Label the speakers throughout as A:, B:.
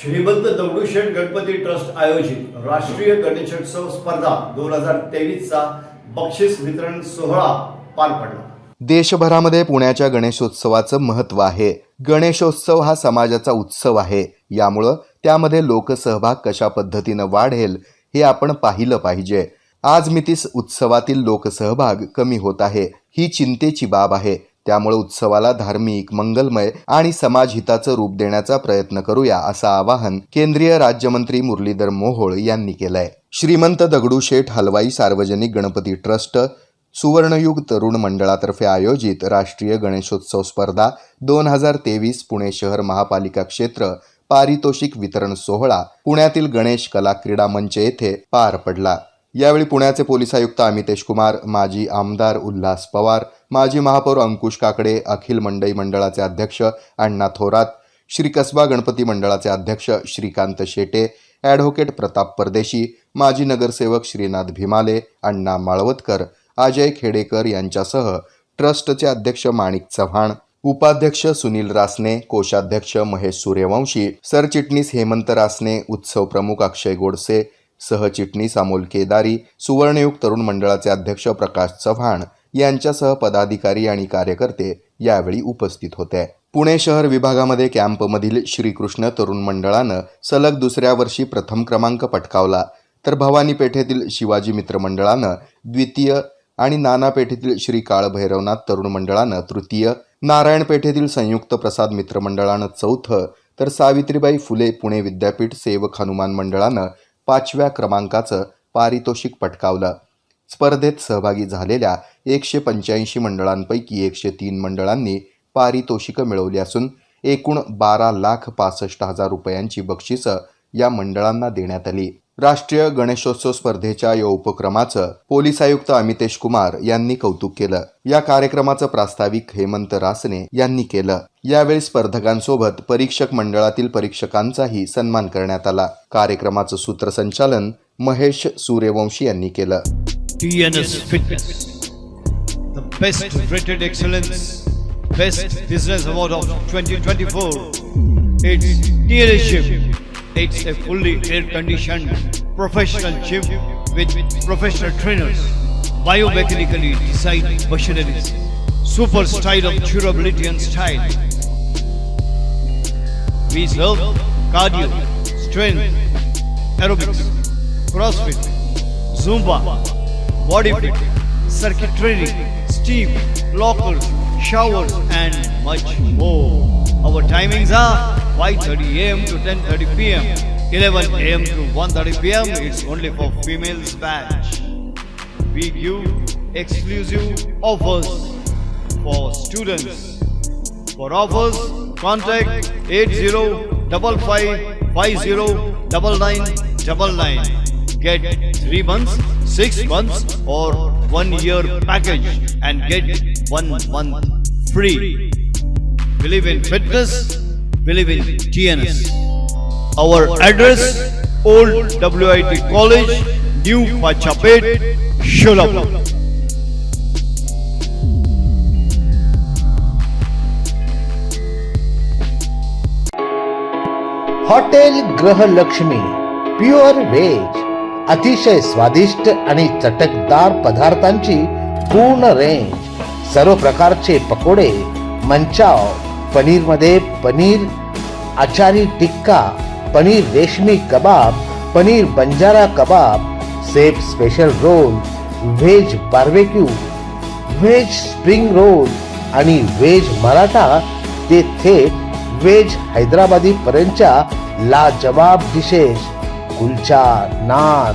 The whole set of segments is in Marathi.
A: श्रीमंत दगडूशेठ गणपती ट्रस्ट आयोजित राष्ट्रीय गणेशोत्सव स्पर्धा 2023चा बक्षीस वितरण सोहळा पार पडला।
B: देशभरामध्ये पुण्याच्या गणेशोत्सवाचं महत्त्व आहे। गणेशोत्सव हा समाजाचा उत्सव आहे। यामुळे त्यामध्ये लोकसहभाग कशा पद्धतीने वाढेल हे आपण पाहिलं पाहिजे। आज मितीस उत्सवातील लोकसहभाग कमी होत आहे, ही चिंतेची बाब आहे। त्यामुळे उत्सवाला धार्मिक, मंगलमय आणि समाजहिताचं रूप देण्याचा प्रयत्न करूया, असं आवाहन केंद्रीय राज्यमंत्री मुरलीधर मोहोळ यांनी केलंय। श्रीमंत दगडूशेठ हलवाई सार्वजनिक गणपती ट्रस्ट सुवर्णयुग तरुण मंडळातर्फे आयोजित राष्ट्रीय गणेशोत्सव स्पर्धा 2023 पुणे शहर महापालिका क्षेत्र पारितोषिक वितरण सोहळा पुण्यातील गणेश कला क्रीडा मंच येथे पार पडला। यावेळी पुण्याचे पोलीस आयुक्त अमितेश कुमार, माजी आमदार उल्हास पवार, माजी महापौर अंकुश काकडे, अखिल मंडई मंडळाचे अध्यक्ष अण्णा थोरात, श्री कसबा गणपती मंडळाचे अध्यक्ष श्रीकांत शेटे, ॲडव्होकेट प्रताप परदेशी, माजी नगरसेवक श्रीनाथ भीमाले, अण्णा माळवतकर, अजय खेडेकर यांच्यासह ट्रस्टचे अध्यक्ष माणिक चव्हाण, उपाध्यक्ष सुनील रासने, कोषाध्यक्ष महेश सूर्यवंशी, सरचिटणीस हेमंत रासने, उत्सव प्रमुख अक्षय गोडसे, सहचिटणीस अमोल केदारी, सुवर्णयुग तरुण मंडळाचे अध्यक्ष प्रकाश चव्हाण यांच्यासह पदाधिकारी आणि कार्यकर्ते यावेळी उपस्थित होते। पुणे शहर विभागामध्ये कॅम्पमधील श्रीकृष्ण तरुण मंडळानं सलग दुसऱ्या वर्षी प्रथम क्रमांक पटकावला, तर भवानी पेठेतील शिवाजी मित्र मंडळानं द्वितीय आणि नाना पेठेतील श्री काळभैरवनाथ तरुण मंडळानं तृतीय, नारायण पेठेतील संयुक्त प्रसाद मित्र मंडळानं चौथं, तर सावित्रीबाई फुले पुणे विद्यापीठ सेवक हनुमान मंडळानं 5व्या क्रमांकाचं पारितोषिक पटकावलं। स्पर्धेत सहभागी झालेल्या 185 मंडळांपैकी 103 मंडळांनी पारितोषिकं मिळवली असून एकूण 12,65,000 रुपयांची बक्षिसं या मंडळांना देण्यात आली। राष्ट्रीय गणेशोत्सव स्पर्धेच्या या उपक्रमाचं पोलीस आयुक्त अमितेश कुमार यांनी कौतुक केलं। या कार्यक्रमाचं प्रास्ताविक हेमंत रासने यांनी केलं। यावेळी स्पर्धकांसोबत परीक्षक मंडळातील परीक्षकांचाही सन्मान करण्यात आला। कार्यक्रमाचं सूत्रसंचालन महेश सूर्यवंशी यांनी केलं।
C: TNS Fitness, the best rated excellence, best business award of 2024. It's TNS Gym. It's a fully air-conditioned professional gym with professional trainers, biomechanically designed machineries, super style of durability and style. We serve cardio, strength, aerobics, CrossFit, Zumba, body fit, circuit training, steam, lockers, showers and much more. Our timings are 5:30 AM to 10:30 PM, 11 AM to 1:30 PM. It's only for females batch. We give exclusive offers for students. For offers, contact 8055509999. Get 3 months, 6 months or 1 year package and get 1 month free. Believe in fitness, believe in TNS. Our address, Old WIT College, New Pachapet, Sholapur.
D: Hotel Grihalakshmi pure veg, अतिशय स्वादिष्ट आणि चटकदार पदार्थांची पूर्ण रेंज, सर्व प्रकारचे पकोडे, मंचाव, पनीर मध्ये पनीर आचारी tikka, paneer reshmi kebab, paneer banjara kebab, chef special roll, veg barbecue, veg spring roll आणि व्हेज मराठा ते थेट व्हेज हैदराबादी पर्यंतच्या लाजवाब डिशेस, कुलचा, नान,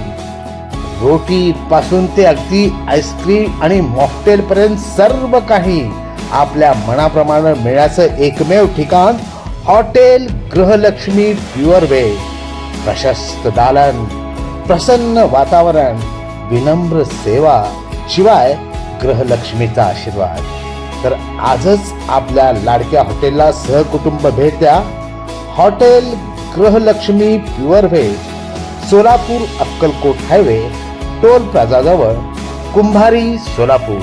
D: रोटी पासून ते अगदी आईस्क्रीम आणि मॉकटेल पर्यंत सर्व काही आपल्या मनाप्रमाणे मिळायचं एकमेव ठिकाण हॉटेल गृहलक्ष्मी प्युअर व्हेज। प्रशस्त दालन, प्रसन्न वातावरण, विनम्र सेवा, शिवाय गृहलक्ष्मीचा आशीर्वाद। तर आजच आपल्या लाडक्या हॉटेलला सहकुटुंब भेट द्या। Hotel Grihalakshmi pure veg, Solapur Akkalkot highway, toll plaza जवळ, कुंभारी, सोलापूर।